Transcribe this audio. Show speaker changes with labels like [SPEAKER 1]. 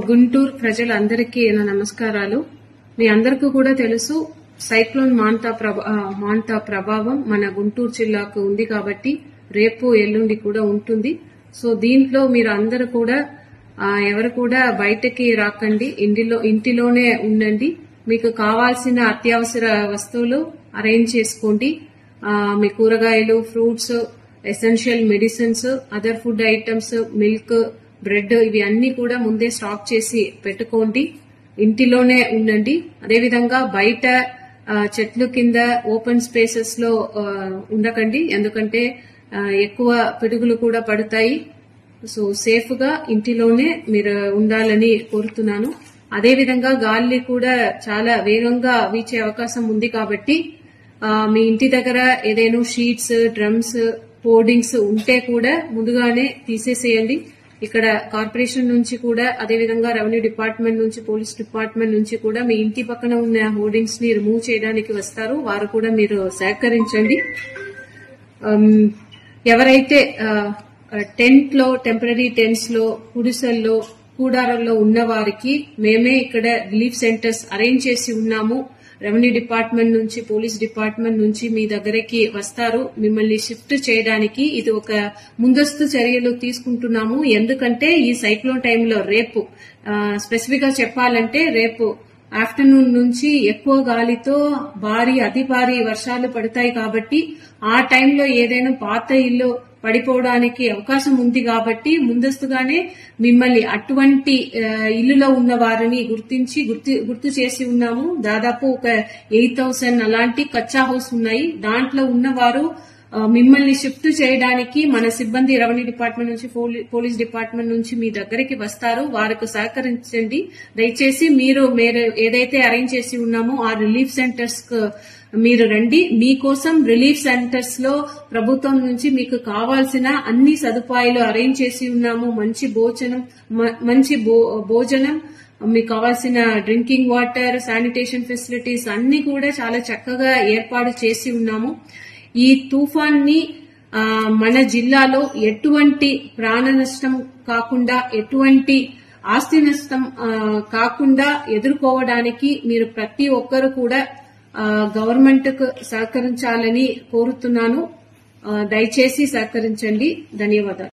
[SPEAKER 1] గుంటూరు ప్రజలందరికీ నా నమస్కారాలు. మీ అందరికీ కూడా తెలుసు సైక్లోన్ మాంటా ప్రభావం మన గుంటూరు జిల్లాకు ఉంది కాబట్టి రేపు ఎల్లుండి కూడా ఉంటుంది. సో దీంట్లో మీరు అందరూ కూడా ఎవరు కూడా బయటకి రాకండి, ఇంటిలోనే ఉండండి. మీకు కావాల్సిన అత్యవసర వస్తువులు అరేంజ్ చేసుకోండి. మీ కూరగాయలు, fruits, essential medicines, other food items, milk, bread ఇవి అన్ని కూడా ముందే స్టాక్ చేసి పెట్టుకోండి. ఇంటిలోనే ఉండండి. అదేవిధంగా బయట చెట్లు కింద ఓపెన్ స్పేసెస్ లో ఉండకండి, ఎందుకంటే ఎక్కువ పిడుగులు కూడా పడతాయి. సో సేఫ్ గా ఇంటిలోనే మీరు ఉండాలని కోరుతున్నాను. అదేవిధంగా గాలి కూడా చాలా వేగంగా వీచే అవకాశం ఉంది కాబట్టి మీ ఇంటి దగ్గర ఏదైనా షీట్స్, డ్రమ్స్, హోర్డింగ్స్ ఉంటే కూడా ముందుగానే తీసేసేయండి. ఇక్కడ కార్పొరేషన్ నుంచి కూడా, అదేవిధంగా రెవెన్యూ డిపార్ట్మెంట్ నుంచి, పోలీస్ డిపార్ట్మెంట్ నుంచి కూడా మీ ఇంటి పక్కన ఉన్న హోర్డింగ్స్ ని రిమూవ్ చేయడానికి వస్తారు. వారు కూడా మీరు సహకరించండి. ఎవరైతే టెంట్ లో, టెంపరీ టెంట్స్ లో, గుడిసెల్లో, కూడారాల్లో ఉన్న వారికి మేమే ఇక్కడ రిలీఫ్ సెంటర్స్ అరేంజ్ చేసి ఉన్నాము. రెవెన్యూ డిపార్ట్మెంట్ నుంచి, పోలీస్ డిపార్ట్మెంట్ నుంచి మీ దగ్గరికి వస్తారు మిమ్మల్ని షిఫ్ట్ చేయడానికి. ఇది ఒక ముందస్తు చర్యలు తీసుకుంటున్నాము. ఎందుకంటే ఈ సైక్లోన్ టైంలో రేపు స్పెసిఫిక్ గా చెప్పాలంటే రేపు ఆఫ్టర్నూన్ నుంచి ఎక్కువ గాలితో అతి భారీ వర్షాలు పడతాయి కాబట్టి ఆ టైంలో ఏదైనా పాత ఇల్లు పడిపోవడానికి అవకాశం ఉంది కాబట్టి ముందస్తుగానే మిమ్మల్ని అటువంటి ఇల్లులో ఉన్న వారిని గుర్తు చేసి ఉన్నాము. దాదాపు ఒక 8,000 అలాంటి కచ్చా హౌస్ ఉన్నాయి. దాంట్లో ఉన్నవారు మిమ్మల్ని షిఫ్ట్ చేయడానికి మన సిబ్బంది రెవెన్యూ డిపార్ట్మెంట్ నుంచి, పోలీస్ డిపార్ట్మెంట్ నుంచి మీ దగ్గరికి వస్తారు. వారికి సహకరించండి. దయచేసి మీరు ఏదైతే అరేంజ్ చేసి ఉన్నామో ఆ రిలీఫ్ సెంటర్స్ మీరు రండి. మీకోసం రిలీఫ్ సెంటర్స్ లో ప్రభుత్వం నుంచి మీకు కావాల్సిన అన్ని సదుపాయాలు అరేంజ్ చేసి ఉన్నాము. మంచి భోజనం, మీకు కావాల్సిన డ్రింకింగ్ వాటర్, శానిటేషన్ ఫెసిలిటీస్ అన్ని కూడా చాలా చక్కగా ఏర్పాటు చేసి ఉన్నాము. ఈ తుఫాన్ ని మన జిల్లాలో ఎటువంటి ప్రాణ నష్టం కాకుండా, ఎటువంటి ఆస్తి నష్టం కాకుండా ఎదుర్కోవడానికి మీరు ప్రతి ఒక్కరు కూడా గవర్నమెంట్ కు సహకరించాలని కోరుతున్నాను. దయచేసి సహకరించండి. ధన్యవాదాలు.